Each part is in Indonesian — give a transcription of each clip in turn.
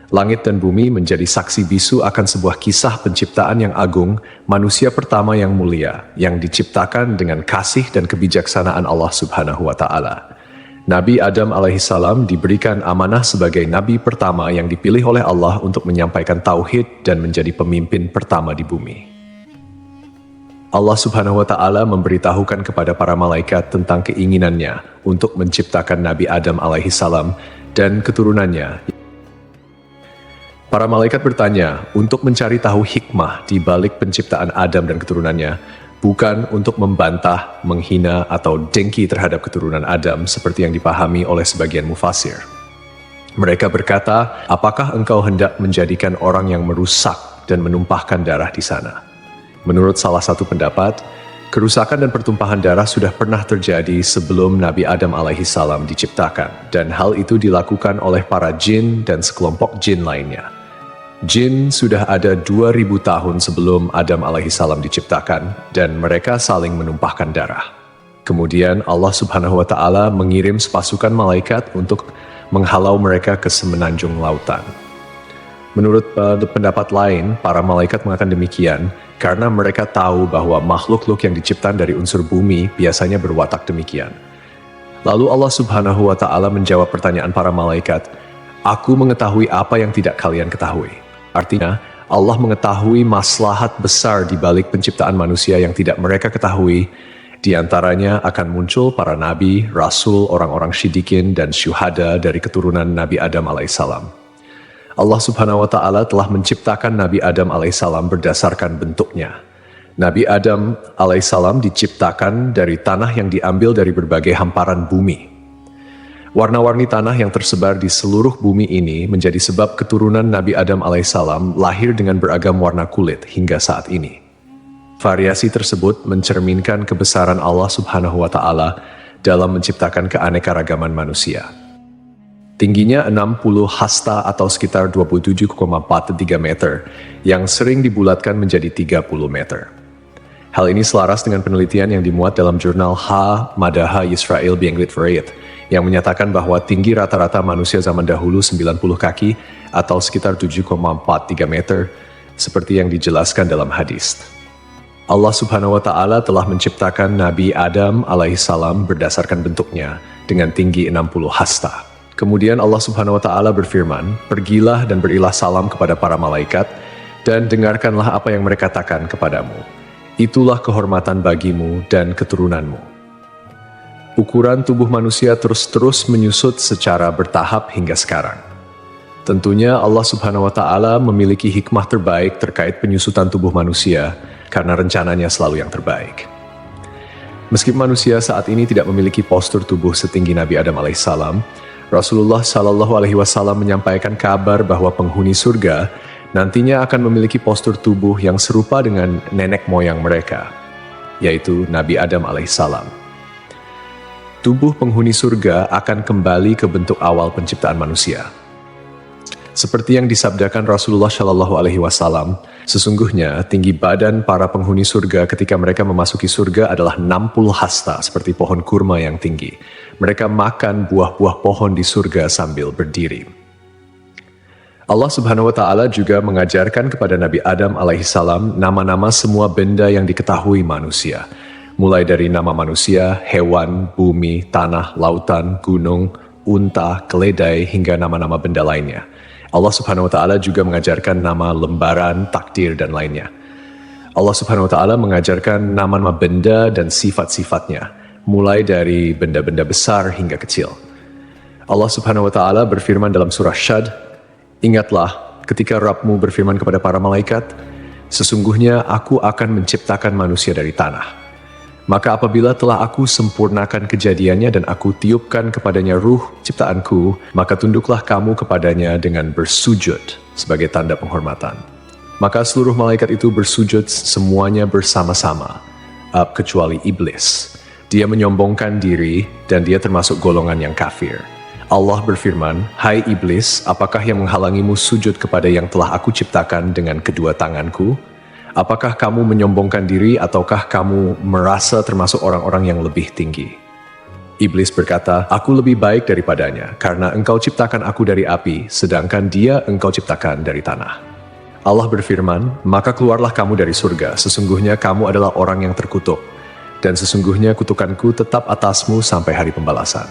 Langit dan bumi menjadi saksi bisu akan sebuah kisah penciptaan yang agung, manusia pertama yang mulia, yang diciptakan dengan kasih dan kebijaksanaan Allah Subhanahu wa Ta'ala. Nabi Adam alaihissalam diberikan amanah sebagai nabi pertama yang dipilih oleh Allah untuk menyampaikan tauhid dan menjadi pemimpin pertama di bumi. Allah Subhanahu wa Ta'ala memberitahukan kepada para malaikat tentang keinginannya untuk menciptakan Nabi Adam alaihissalam dan keturunannya. Para malaikat bertanya untuk mencari tahu hikmah di balik penciptaan Adam dan keturunannya, bukan untuk membantah, menghina, atau dengki terhadap keturunan Adam seperti yang dipahami oleh sebagian mufasir. Mereka berkata, apakah engkau hendak menjadikan orang yang merusak dan menumpahkan darah di sana? Menurut salah satu pendapat, kerusakan dan pertumpahan darah sudah pernah terjadi sebelum Nabi Adam alaihissalam diciptakan, dan hal itu dilakukan oleh para jin dan sekelompok jin lainnya. Jin sudah ada 2000 tahun sebelum Adam alaihissalam diciptakan, dan mereka saling menumpahkan darah. Kemudian Allah Subhanahu wa Ta'ala mengirim sepasukan malaikat untuk menghalau mereka ke semenanjung lautan. Menurut pendapat lain, para malaikat mengatakan demikian karena mereka tahu bahwa makhluk-makhluk yang diciptakan dari unsur bumi biasanya berwatak demikian. Lalu Allah Subhanahu wa Ta'ala menjawab pertanyaan para malaikat, "Aku mengetahui apa yang tidak kalian ketahui." Artinya, Allah mengetahui maslahat besar di balik penciptaan manusia yang tidak mereka ketahui. Di antaranya akan muncul para nabi, rasul, orang-orang syidikin, dan syuhada dari keturunan Nabi Adam alaihissalam. Allah Subhanahu wa Ta'ala telah menciptakan Nabi Adam alaihissalam berdasarkan bentuknya. Nabi Adam alaihissalam diciptakan dari tanah yang diambil dari berbagai hamparan bumi. Warna-warni tanah yang tersebar di seluruh bumi ini menjadi sebab keturunan Nabi Adam alaihissalam lahir dengan beragam warna kulit hingga saat ini. Variasi tersebut mencerminkan kebesaran Allah Subhanahu wa Ta'ala dalam menciptakan keanekaragaman manusia. Tingginya 60 hasta atau sekitar 27,43 meter yang sering dibulatkan menjadi 30 meter. Hal ini selaras dengan penelitian yang dimuat dalam jurnal Madaha Yisrael Bienglit Verayet yang menyatakan bahwa tinggi rata-rata manusia zaman dahulu 90 kaki atau sekitar 7,43 meter seperti yang dijelaskan dalam hadis. Allah Subhanahu wa Ta'ala telah menciptakan Nabi Adam alaihissalam berdasarkan bentuknya dengan tinggi 60 hasta. Kemudian Allah Subhanahu wa Ta'ala berfirman, "Pergilah dan berilah salam kepada para malaikat dan dengarkanlah apa yang mereka katakan kepadamu. Itulah kehormatan bagimu dan keturunanmu." Ukuran tubuh manusia terus-terus menyusut secara bertahap hingga sekarang. Tentunya Allah Subhanahu wa Ta'ala memiliki hikmah terbaik terkait penyusutan tubuh manusia karena rencananya selalu yang terbaik. Meski manusia saat ini tidak memiliki postur tubuh setinggi Nabi Adam alaihissalam, Rasulullah Shallallahu alaihi wasallam menyampaikan kabar bahwa penghuni surga nantinya akan memiliki postur tubuh yang serupa dengan nenek moyang mereka, yaitu Nabi Adam alaihissalam. Tubuh penghuni surga akan kembali ke bentuk awal penciptaan manusia. Seperti yang disabdakan Rasulullah Shallallahu alaihi wasallam, sesungguhnya tinggi badan para penghuni surga ketika mereka memasuki surga adalah 60 hasta seperti pohon kurma yang tinggi. Mereka makan buah-buah pohon di surga sambil berdiri. Allah Subhanahu wa Ta'ala juga mengajarkan kepada Nabi Adam alaihissalam nama-nama semua benda yang diketahui manusia. Mulai dari nama manusia, hewan, bumi, tanah, lautan, gunung, unta, keledai, hingga nama-nama benda lainnya. Allah Subhanahu wa Ta'ala juga mengajarkan nama lembaran, takdir, dan lainnya. Allah Subhanahu wa Ta'ala mengajarkan nama-nama benda dan sifat-sifatnya, mulai dari benda-benda besar hingga kecil. Allah Subhanahu wa Ta'ala berfirman dalam surah Syad, "Ingatlah ketika Rabbmu berfirman kepada para malaikat, sesungguhnya aku akan menciptakan manusia dari tanah. Maka apabila telah aku sempurnakan kejadiannya dan aku tiupkan kepadanya ruh ciptaanku, maka tunduklah kamu kepadanya dengan bersujud sebagai tanda penghormatan." Maka seluruh malaikat itu bersujud semuanya bersama-sama, kecuali iblis. Dia menyombongkan diri dan dia termasuk golongan yang kafir. Allah berfirman, "Hai iblis, apakah yang menghalangimu sujud kepada yang telah aku ciptakan dengan kedua tanganku? Apakah kamu menyombongkan diri ataukah kamu merasa termasuk orang-orang yang lebih tinggi?" Iblis berkata, "Aku lebih baik daripadanya, karena engkau ciptakan aku dari api, sedangkan dia engkau ciptakan dari tanah." Allah berfirman, "Maka keluarlah kamu dari surga, sesungguhnya kamu adalah orang yang terkutuk, dan sesungguhnya kutukanku tetap atasmu sampai hari pembalasan."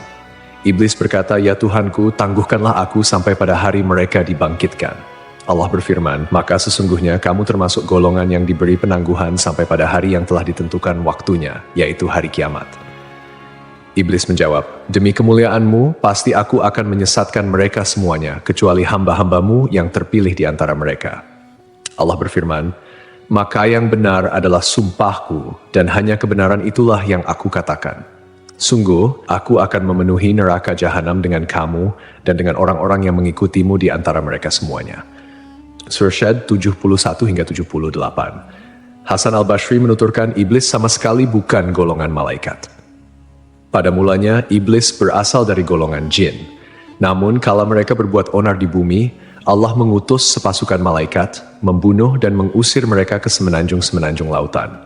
Iblis berkata, "Ya Tuhanku, tangguhkanlah aku sampai pada hari mereka dibangkitkan." Allah berfirman, "Maka sesungguhnya kamu termasuk golongan yang diberi penangguhan sampai pada hari yang telah ditentukan waktunya, yaitu hari kiamat." Iblis menjawab, "Demi kemuliaanmu, pasti aku akan menyesatkan mereka semuanya, kecuali hamba-hambamu yang terpilih di antara mereka." Allah berfirman, "Maka yang benar adalah sumpahku, dan hanya kebenaran itulah yang aku katakan. Sungguh, aku akan memenuhi neraka jahanam dengan kamu, dan dengan orang-orang yang mengikutimu di antara mereka semuanya." Surah Syad 71 hingga 78. Hasan al-Basri menuturkan, iblis sama sekali bukan golongan malaikat. Pada mulanya, iblis berasal dari golongan jin. Namun, kala mereka berbuat onar di bumi, Allah mengutus sepasukan malaikat, membunuh dan mengusir mereka ke semenanjung-semenanjung lautan.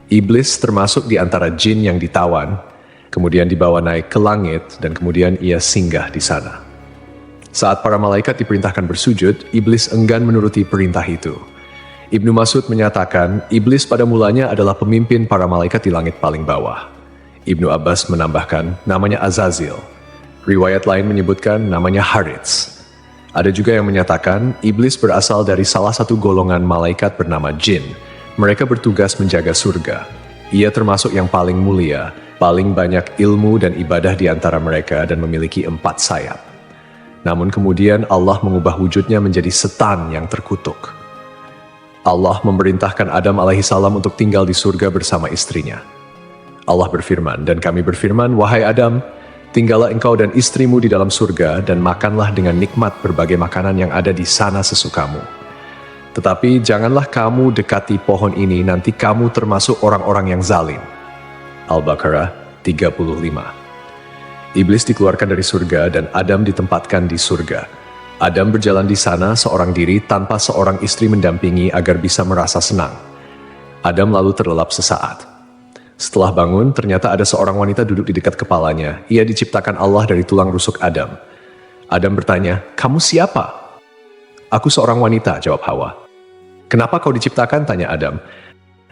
Iblis termasuk di antara jin yang ditawan, kemudian dibawa naik ke langit, dan kemudian ia singgah di sana. Saat para malaikat diperintahkan bersujud, iblis enggan menuruti perintah itu. Ibnu Mas'ud menyatakan, iblis pada mulanya adalah pemimpin para malaikat di langit paling bawah. Ibnu Abbas menambahkan, namanya Azazil. Riwayat lain menyebutkan namanya Harits. Ada juga yang menyatakan, iblis berasal dari salah satu golongan malaikat bernama jin. Mereka bertugas menjaga surga. Ia termasuk yang paling mulia, paling banyak ilmu dan ibadah di antara mereka dan memiliki 4 sayap. Namun kemudian Allah mengubah wujudnya menjadi setan yang terkutuk. Allah memerintahkan Adam alaihissalam untuk tinggal di surga bersama istrinya. Allah berfirman, "Dan kami berfirman, wahai Adam, tinggallah engkau dan istrimu di dalam surga dan makanlah dengan nikmat berbagai makanan yang ada di sana sesukamu. Tetapi janganlah kamu dekati pohon ini, nanti kamu termasuk orang-orang yang zalim." Al-Baqarah 35. Iblis dikeluarkan dari surga dan Adam ditempatkan di surga. Adam berjalan di sana seorang diri tanpa seorang istri mendampingi agar bisa merasa senang. Adam lalu terlelap sesaat. Setelah bangun, ternyata ada seorang wanita duduk di dekat kepalanya. Ia diciptakan Allah dari tulang rusuk Adam. Adam bertanya, "Kamu siapa?" "Aku seorang wanita," jawab Hawa. "Kenapa kau diciptakan?" tanya Adam.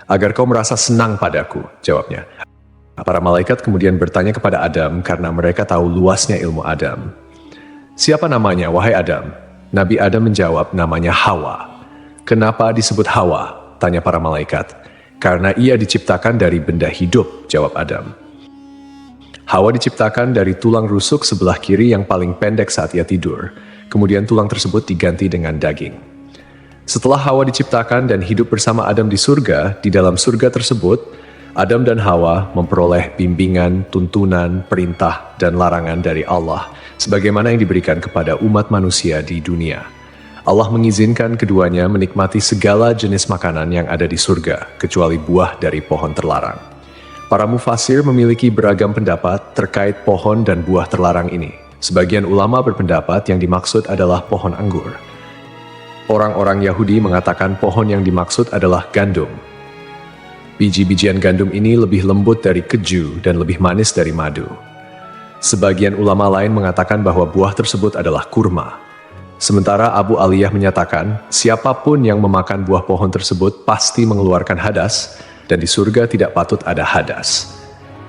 "Agar kau merasa senang padaku," jawabnya. Para malaikat kemudian bertanya kepada Adam karena mereka tahu luasnya ilmu Adam. "Siapa namanya, wahai Adam?" Nabi Adam menjawab, "Namanya Hawa." "Kenapa disebut Hawa?" tanya para malaikat. "Karena ia diciptakan dari benda hidup," jawab Adam. Hawa diciptakan dari tulang rusuk sebelah kiri yang paling pendek saat ia tidur. Kemudian tulang tersebut diganti dengan daging. Setelah Hawa diciptakan dan hidup bersama Adam di surga, di dalam surga tersebut, Adam dan Hawa memperoleh bimbingan, tuntunan, perintah, dan larangan dari Allah, sebagaimana yang diberikan kepada umat manusia di dunia. Allah mengizinkan keduanya menikmati segala jenis makanan yang ada di surga, kecuali buah dari pohon terlarang. Para mufasir memiliki beragam pendapat terkait pohon dan buah terlarang ini. Sebagian ulama berpendapat yang dimaksud adalah pohon anggur. Orang-orang Yahudi mengatakan pohon yang dimaksud adalah gandum. Biji-bijian gandum ini lebih lembut dari keju dan lebih manis dari madu. Sebagian ulama lain mengatakan bahwa buah tersebut adalah kurma. Sementara Abu Aliyah menyatakan, siapapun yang memakan buah pohon tersebut pasti mengeluarkan hadas, dan di surga tidak patut ada hadas.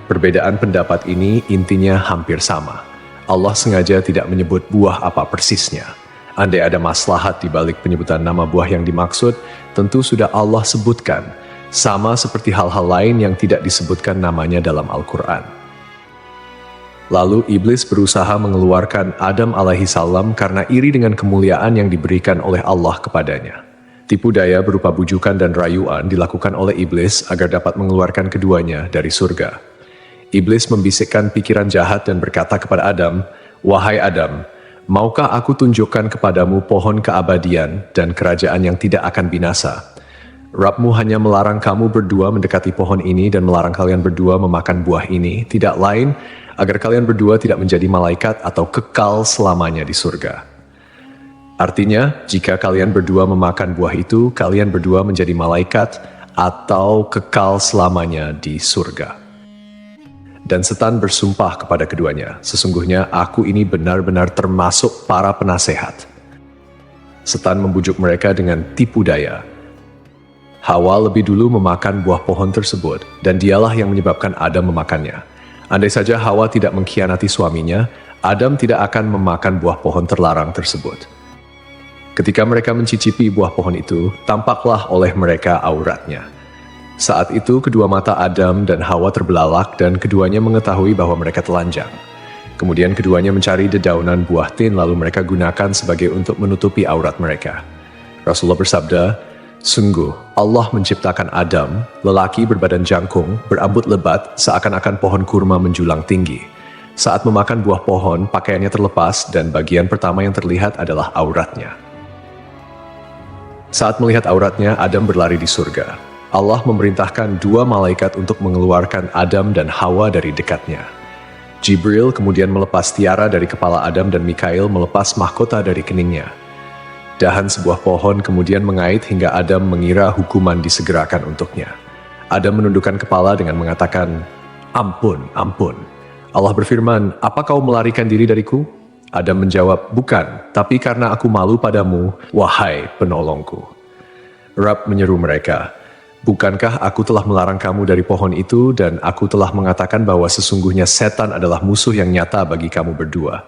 Perbedaan pendapat ini intinya hampir sama. Allah sengaja tidak menyebut buah apa persisnya. Andai ada maslahat di balik penyebutan nama buah yang dimaksud, tentu sudah Allah sebutkan, sama seperti hal-hal lain yang tidak disebutkan namanya dalam Al-Quran. Lalu iblis berusaha mengeluarkan Adam alaihissalam karena iri dengan kemuliaan yang diberikan oleh Allah kepadanya. Tipu daya berupa bujukan dan rayuan dilakukan oleh iblis agar dapat mengeluarkan keduanya dari surga. Iblis membisikkan pikiran jahat dan berkata kepada Adam, "Wahai Adam, maukah aku tunjukkan kepadamu pohon keabadian dan kerajaan yang tidak akan binasa? Rabbmu hanya melarang kamu berdua mendekati pohon ini dan melarang kalian berdua memakan buah ini, tidak lain agar kalian berdua tidak menjadi malaikat atau kekal selamanya di surga." Artinya, jika kalian berdua memakan buah itu, kalian berdua menjadi malaikat atau kekal selamanya di surga. Dan setan bersumpah kepada keduanya, "Sesungguhnya aku ini benar-benar termasuk para penasehat." Setan membujuk mereka dengan tipu daya. Hawa lebih dulu memakan buah pohon tersebut, dan dialah yang menyebabkan Adam memakannya. Andai saja Hawa tidak mengkhianati suaminya, Adam tidak akan memakan buah pohon terlarang tersebut. Ketika mereka mencicipi buah pohon itu, tampaklah oleh mereka auratnya. Saat itu kedua mata Adam dan Hawa terbelalak dan keduanya mengetahui bahwa mereka telanjang. Kemudian keduanya mencari dedaunan buah tin lalu mereka gunakan sebagai untuk menutupi aurat mereka. Rasulullah bersabda, "Sungguh Allah menciptakan Adam, lelaki berbadan jangkung, berambut lebat, seakan-akan pohon kurma menjulang tinggi. Saat memakan buah pohon, pakaiannya terlepas dan bagian pertama yang terlihat adalah auratnya." Saat melihat auratnya, Adam berlari di surga. Allah memerintahkan dua malaikat untuk mengeluarkan Adam dan Hawa dari dekatnya. Jibril kemudian melepas tiara dari kepala Adam dan Mikail melepas mahkota dari keningnya. Dahan sebuah pohon kemudian mengait hingga Adam mengira hukuman disegerakan untuknya. Adam menundukkan kepala dengan mengatakan, "Ampun, ampun." Allah berfirman, "Apa kau melarikan diri dariku?" Adam menjawab, "Bukan, tapi karena aku malu padamu, wahai penolongku." Rabb menyeru mereka, "Bukankah aku telah melarang kamu dari pohon itu dan aku telah mengatakan bahwa sesungguhnya setan adalah musuh yang nyata bagi kamu berdua?"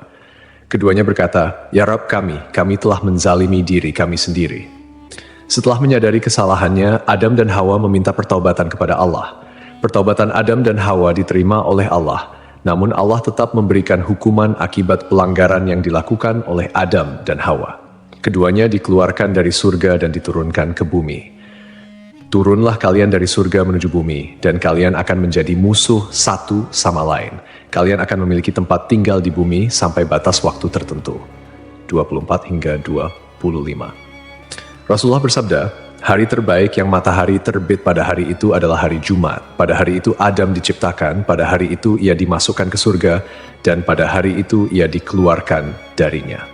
Keduanya berkata, "Ya Rabb kami telah menzalimi diri kami sendiri." Setelah menyadari kesalahannya, Adam dan Hawa meminta pertaubatan kepada Allah. Pertaubatan Adam dan Hawa diterima oleh Allah, namun Allah tetap memberikan hukuman akibat pelanggaran yang dilakukan oleh Adam dan Hawa. Keduanya dikeluarkan dari surga dan diturunkan ke bumi. "Turunlah kalian dari surga menuju bumi, dan kalian akan menjadi musuh satu sama lain. Kalian akan memiliki tempat tinggal di bumi sampai batas waktu tertentu." 24 hingga 25. Rasulullah bersabda, "Hari terbaik yang matahari terbit pada hari itu adalah hari Jumat. Pada hari itu Adam diciptakan, pada hari itu ia dimasukkan ke surga, dan pada hari itu ia dikeluarkan darinya."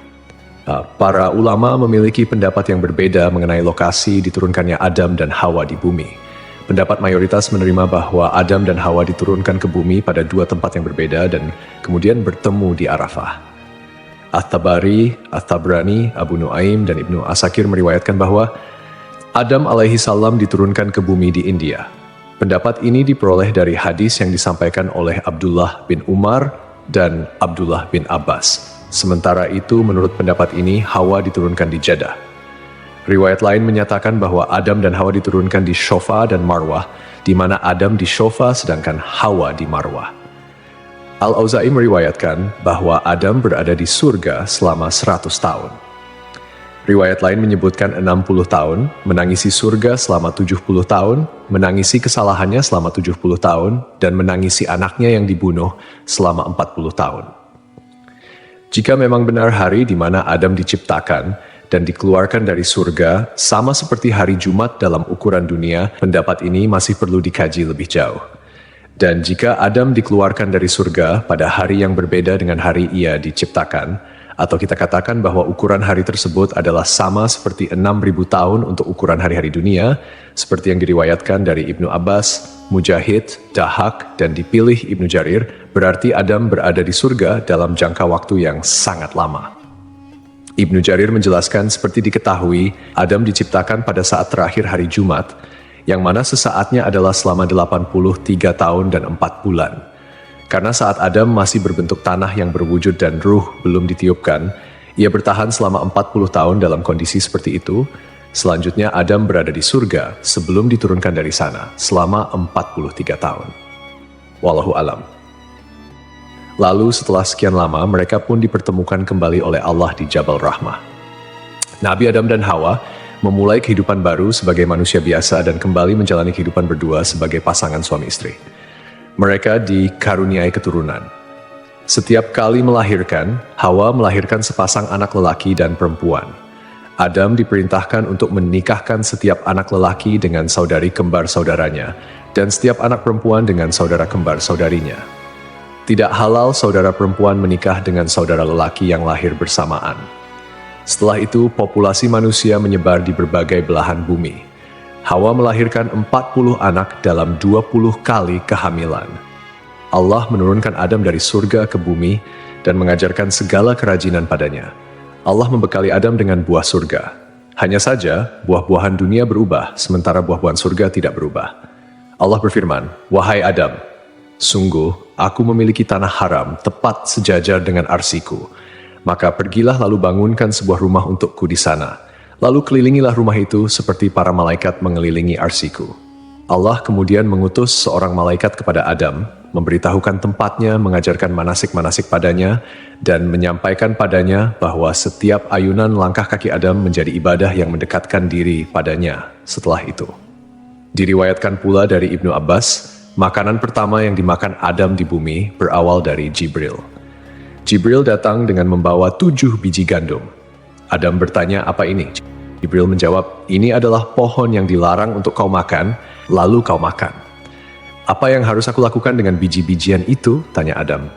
Para ulama memiliki pendapat yang berbeda mengenai lokasi diturunkannya Adam dan Hawa di bumi. Pendapat mayoritas menerima bahwa Adam dan Hawa diturunkan ke bumi pada dua tempat yang berbeda dan kemudian bertemu di Arafah. At-Tabari, At-Tabrani, Abu Nuaim, dan Ibnu Asakir meriwayatkan bahwa Adam alaihi salam diturunkan ke bumi di India. Pendapat ini diperoleh dari hadis yang disampaikan oleh Abdullah bin Umar dan Abdullah bin Abbas. Sementara itu, menurut pendapat ini, Hawa diturunkan di Jeddah. Riwayat lain menyatakan bahwa Adam dan Hawa diturunkan di Shofa dan Marwah, di mana Adam di Shofa sedangkan Hawa di Marwah. Al-Auza'i meriwayatkan bahwa Adam berada di surga selama 100 tahun. Riwayat lain menyebutkan 60 tahun, menangisi surga selama 70 tahun, menangisi kesalahannya selama 70 tahun, dan menangisi anaknya yang dibunuh selama 40 tahun. Jika memang benar hari di mana Adam diciptakan dan dikeluarkan dari surga, sama seperti hari Jumat dalam ukuran dunia, pendapat ini masih perlu dikaji lebih jauh. Dan jika Adam dikeluarkan dari surga pada hari yang berbeda dengan hari ia diciptakan, atau kita katakan bahwa ukuran hari tersebut adalah sama seperti 6.000 tahun untuk ukuran hari-hari dunia, seperti yang diriwayatkan dari Ibnu Abbas, Mujahid, Dahak, dan dipilih Ibnu Jarir, berarti Adam berada di surga dalam jangka waktu yang sangat lama. Ibnu Jarir menjelaskan seperti diketahui, Adam diciptakan pada saat terakhir hari Jumat, yang mana sesaatnya adalah selama 83 tahun dan 4 bulan. Karena saat Adam masih berbentuk tanah yang berwujud dan ruh belum ditiupkan, ia bertahan selama 40 tahun dalam kondisi seperti itu. Selanjutnya Adam berada di surga sebelum diturunkan dari sana selama 43 tahun. Wallahu alam. Lalu setelah sekian lama mereka pun dipertemukan kembali oleh Allah di Jabal Rahmah. Nabi Adam dan Hawa memulai kehidupan baru sebagai manusia biasa dan kembali menjalani kehidupan berdua sebagai pasangan suami istri. Mereka dikaruniai keturunan. Setiap kali melahirkan, Hawa melahirkan sepasang anak lelaki dan perempuan. Adam diperintahkan untuk menikahkan setiap anak lelaki dengan saudari kembar saudaranya, dan setiap anak perempuan dengan saudara kembar saudarinya. Tidak halal saudara perempuan menikah dengan saudara lelaki yang lahir bersamaan. Setelah itu, populasi manusia menyebar di berbagai belahan bumi. Hawa melahirkan 40 anak dalam 20 kali kehamilan. Allah menurunkan Adam dari surga ke bumi dan mengajarkan segala kerajinan padanya. Allah membekali Adam dengan buah surga. Hanya saja, buah-buahan dunia berubah, sementara buah-buahan surga tidak berubah. Allah berfirman, "Wahai Adam, sungguh, aku memiliki tanah haram tepat sejajar dengan arsiku. Maka pergilah lalu bangunkan sebuah rumah untukku di sana. Lalu kelilingilah rumah itu seperti para malaikat mengelilingi arsiku." Allah kemudian mengutus seorang malaikat kepada Adam, memberitahukan tempatnya, mengajarkan manasik-manasik padanya, dan menyampaikan padanya bahwa setiap ayunan langkah kaki Adam menjadi ibadah yang mendekatkan diri padanya setelah itu. Diriwayatkan pula dari Ibnu Abbas, makanan pertama yang dimakan Adam di bumi berawal dari Jibril. Jibril datang dengan membawa 7 biji gandum. Adam bertanya, "Apa ini?" Jibril menjawab, "Ini adalah pohon yang dilarang untuk kau makan, lalu kau makan." "Apa yang harus aku lakukan dengan biji-bijian itu?" tanya Adam.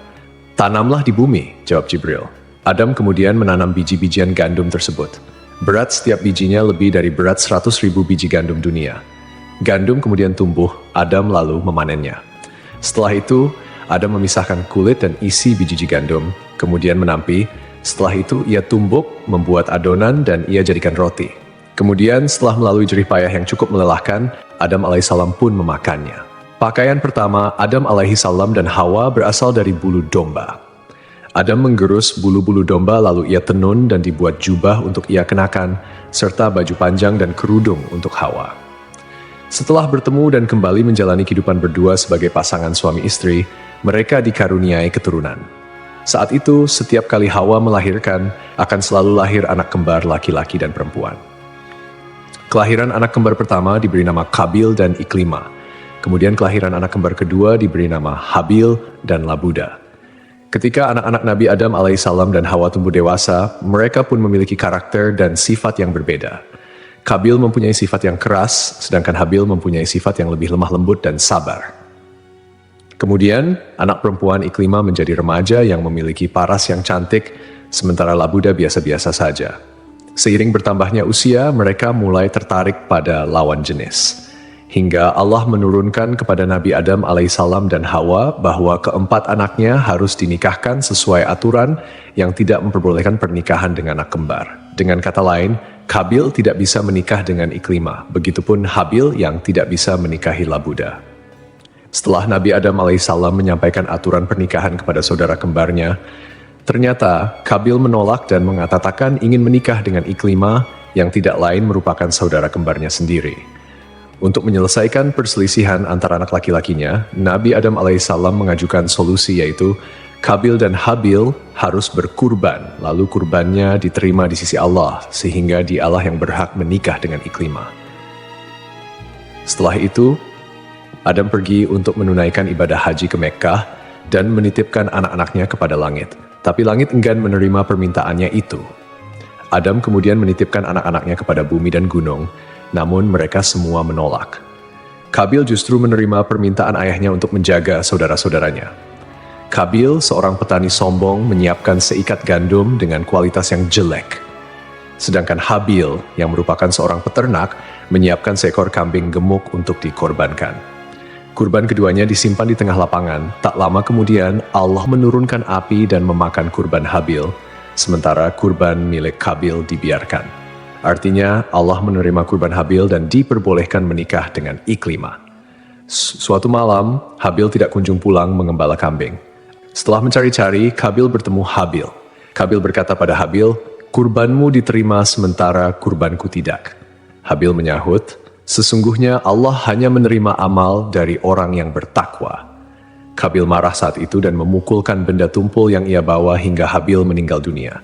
"Tanamlah di bumi," jawab Jibril. Adam kemudian menanam biji-bijian gandum tersebut. Berat setiap bijinya lebih dari berat 100.000 biji gandum dunia. Gandum kemudian tumbuh, Adam lalu memanennya. Setelah itu, Adam memisahkan kulit dan isi biji gandum, kemudian menampi. Setelah itu, ia tumbuk, membuat adonan, dan ia jadikan roti. Kemudian, setelah melalui jerih payah yang cukup melelahkan, Adam alaihissalam pun memakannya. Pakaian pertama Adam alaihissalam dan Hawa berasal dari bulu domba. Adam menggerus bulu-bulu domba lalu ia tenun dan dibuat jubah untuk ia kenakan, serta baju panjang dan kerudung untuk Hawa. Setelah bertemu dan kembali menjalani kehidupan berdua sebagai pasangan suami istri, mereka dikaruniai keturunan. Saat itu, setiap kali Hawa melahirkan, akan selalu lahir anak kembar laki-laki dan perempuan. Kelahiran anak kembar pertama diberi nama Kabil dan Iklima. Kemudian kelahiran anak kembar kedua diberi nama Habil dan Labuda. Ketika anak-anak Nabi Adam alaihissalam dan Hawa tumbuh dewasa, mereka pun memiliki karakter dan sifat yang berbeda. Kabil mempunyai sifat yang keras, sedangkan Habil mempunyai sifat yang lebih lemah lembut dan sabar. Kemudian, anak perempuan Iklima menjadi remaja yang memiliki paras yang cantik, sementara Labuda biasa-biasa saja. Seiring bertambahnya usia, mereka mulai tertarik pada lawan jenis. Hingga Allah menurunkan kepada Nabi Adam alaihissalam dan Hawa bahwa keempat anaknya harus dinikahkan sesuai aturan yang tidak memperbolehkan pernikahan dengan anak kembar. Dengan kata lain, Kabil tidak bisa menikah dengan Iklima, begitupun Habil yang tidak bisa menikahi Labuda. Setelah Nabi Adam alaihissalam menyampaikan aturan pernikahan kepada saudara kembarnya, ternyata Kabil menolak dan mengatakan ingin menikah dengan Iklima yang tidak lain merupakan saudara kembarnya sendiri. Untuk menyelesaikan perselisihan antara anak laki-lakinya, Nabi Adam alaihissalam mengajukan solusi yaitu Kabil dan Habil harus berkurban, lalu kurbannya diterima di sisi Allah, sehingga dialah yang berhak menikah dengan Iklima. Setelah itu, Adam pergi untuk menunaikan ibadah haji ke Mekkah dan menitipkan anak-anaknya kepada langit. Tapi langit enggan menerima permintaannya itu. Adam kemudian menitipkan anak-anaknya kepada bumi dan gunung, namun mereka semua menolak. Kabil justru menerima permintaan ayahnya untuk menjaga saudara-saudaranya. Kabil, seorang petani sombong, menyiapkan seikat gandum dengan kualitas yang jelek. Sedangkan Habil, yang merupakan seorang peternak, menyiapkan seekor kambing gemuk untuk dikorbankan. Kurban keduanya disimpan di tengah lapangan. Tak lama kemudian, Allah menurunkan api dan memakan kurban Habil, sementara kurban milik Kabil dibiarkan. Artinya, Allah menerima kurban Habil dan diperbolehkan menikah dengan Iklima. Suatu malam, Habil tidak kunjung pulang mengembala kambing. Setelah mencari-cari, Kabil bertemu Habil. Kabil berkata pada Habil, "Kurbanmu diterima sementara kurbanku tidak." Habil menyahut, "Sesungguhnya Allah hanya menerima amal dari orang yang bertakwa." Kabil marah saat itu dan memukulkan benda tumpul yang ia bawa hingga Habil meninggal dunia.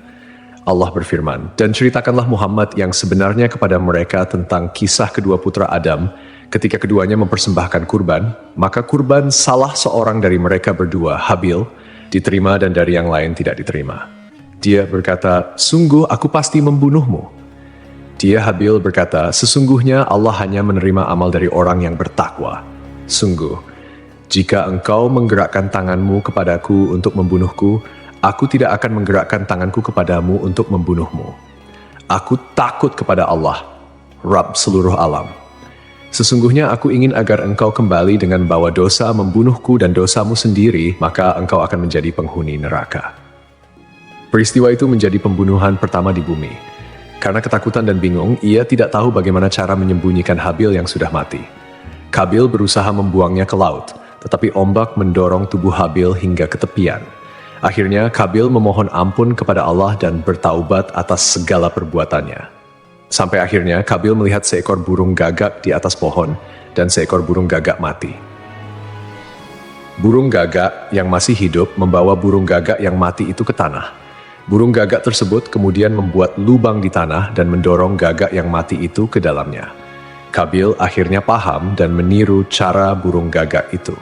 Allah berfirman, "Dan ceritakanlah Muhammad yang sebenarnya kepada mereka tentang kisah kedua putra Adam ketika keduanya mempersembahkan kurban, maka kurban salah seorang dari mereka berdua, Habil, diterima dan dari yang lain tidak diterima. Dia berkata, 'Sungguh aku pasti membunuhmu.' Dia Habil berkata, 'Sesungguhnya Allah hanya menerima amal dari orang yang bertakwa. Sungguh, jika engkau menggerakkan tanganmu kepadaku untuk membunuhku, aku tidak akan menggerakkan tanganku kepadamu untuk membunuhmu. Aku takut kepada Allah, Rabb seluruh alam. Sesungguhnya aku ingin agar engkau kembali dengan bawa dosa membunuhku dan dosamu sendiri, maka engkau akan menjadi penghuni neraka. Peristiwa itu menjadi pembunuhan pertama di bumi. Karena ketakutan dan bingung, ia tidak tahu bagaimana cara menyembunyikan Habil yang sudah mati. Kabil berusaha membuangnya ke laut, tetapi ombak mendorong tubuh Habil hingga ke tepian. Akhirnya Kabil memohon ampun kepada Allah dan bertaubat atas segala perbuatannya. Sampai akhirnya Kabil melihat seekor burung gagak di atas pohon dan seekor burung gagak mati. Burung gagak yang masih hidup membawa burung gagak yang mati itu ke tanah. Burung gagak tersebut kemudian membuat lubang di tanah dan mendorong gagak yang mati itu ke dalamnya. Kabil akhirnya paham dan meniru cara burung gagak itu.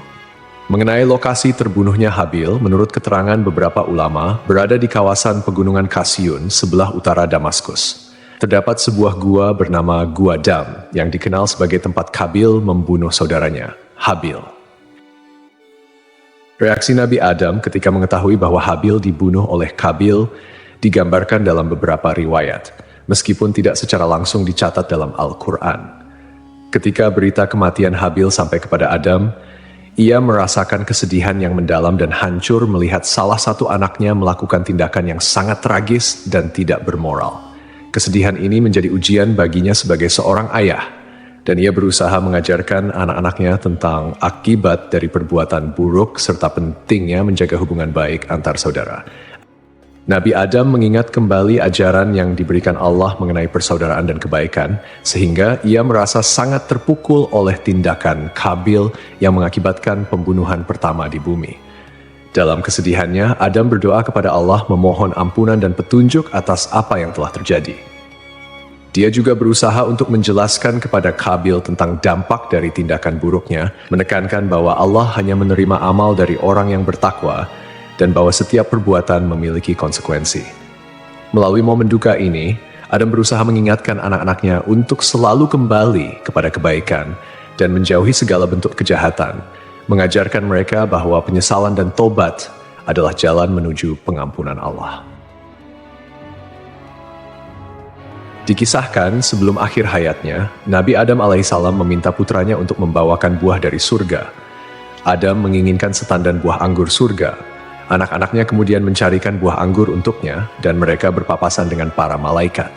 Mengenai lokasi terbunuhnya Habil, menurut keterangan beberapa ulama, berada di kawasan pegunungan Kasyun sebelah utara Damaskus. Terdapat sebuah gua bernama Gua Dam yang dikenal sebagai tempat Kabil membunuh saudaranya, Habil. Reaksi Nabi Adam ketika mengetahui bahwa Habil dibunuh oleh Kabil digambarkan dalam beberapa riwayat, meskipun tidak secara langsung dicatat dalam Al-Quran. Ketika berita kematian Habil sampai kepada Adam, ia merasakan kesedihan yang mendalam dan hancur melihat salah satu anaknya melakukan tindakan yang sangat tragis dan tidak bermoral. Kesedihan ini menjadi ujian baginya sebagai seorang ayah, dan ia berusaha mengajarkan anak-anaknya tentang akibat dari perbuatan buruk serta pentingnya menjaga hubungan baik antar saudara. Nabi Adam mengingat kembali ajaran yang diberikan Allah mengenai persaudaraan dan kebaikan, sehingga ia merasa sangat terpukul oleh tindakan Kabil yang mengakibatkan pembunuhan pertama di bumi. Dalam kesedihannya, Adam berdoa kepada Allah memohon ampunan dan petunjuk atas apa yang telah terjadi. Dia juga berusaha untuk menjelaskan kepada Kabil tentang dampak dari tindakan buruknya, menekankan bahwa Allah hanya menerima amal dari orang yang bertakwa, dan bahwa setiap perbuatan memiliki konsekuensi. Melalui momen duka ini, Adam berusaha mengingatkan anak-anaknya untuk selalu kembali kepada kebaikan dan menjauhi segala bentuk kejahatan, mengajarkan mereka bahwa penyesalan dan tobat adalah jalan menuju pengampunan Allah. Dikisahkan sebelum akhir hayatnya, Nabi Adam alaihissalam meminta putranya untuk membawakan buah dari surga. Adam menginginkan setandan buah anggur surga. Anak-anaknya kemudian mencarikan buah anggur untuknya dan mereka berpapasan dengan para malaikat.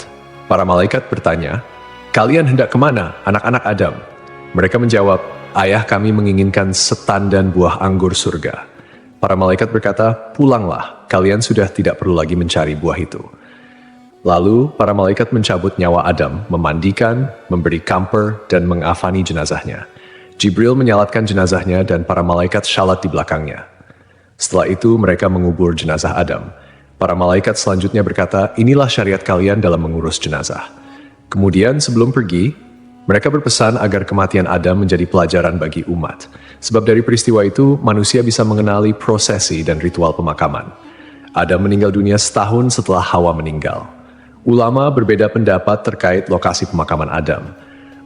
Para malaikat bertanya, "Kalian hendak kemana, anak-anak Adam?" Mereka menjawab, "Ayah kami menginginkan setandan buah anggur surga." Para malaikat berkata, "Pulanglah, kalian sudah tidak perlu lagi mencari buah itu." Lalu, para malaikat mencabut nyawa Adam, memandikan, memberi kamper, dan mengafani jenazahnya. Jibril menyalatkan jenazahnya dan para malaikat syalat di belakangnya. Setelah itu, mereka mengubur jenazah Adam. Para malaikat selanjutnya berkata, "Inilah syariat kalian dalam mengurus jenazah." Kemudian, sebelum pergi, mereka berpesan agar kematian Adam menjadi pelajaran bagi umat. Sebab dari peristiwa itu, manusia bisa mengenali prosesi dan ritual pemakaman. Adam meninggal dunia setahun setelah Hawa meninggal. Ulama berbeda pendapat terkait lokasi pemakaman Adam.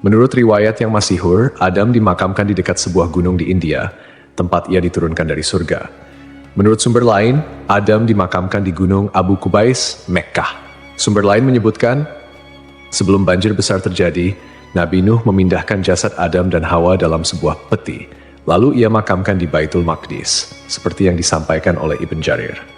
Menurut riwayat yang masyhur, Adam dimakamkan di dekat sebuah gunung di India, tempat ia diturunkan dari surga. Menurut sumber lain, Adam dimakamkan di gunung Abu Kubais, Mekkah. Sumber lain menyebutkan, sebelum banjir besar terjadi, Nabi Nuh memindahkan jasad Adam dan Hawa dalam sebuah peti, lalu ia makamkan di Baitul Maqdis, seperti yang disampaikan oleh Ibn Jarir.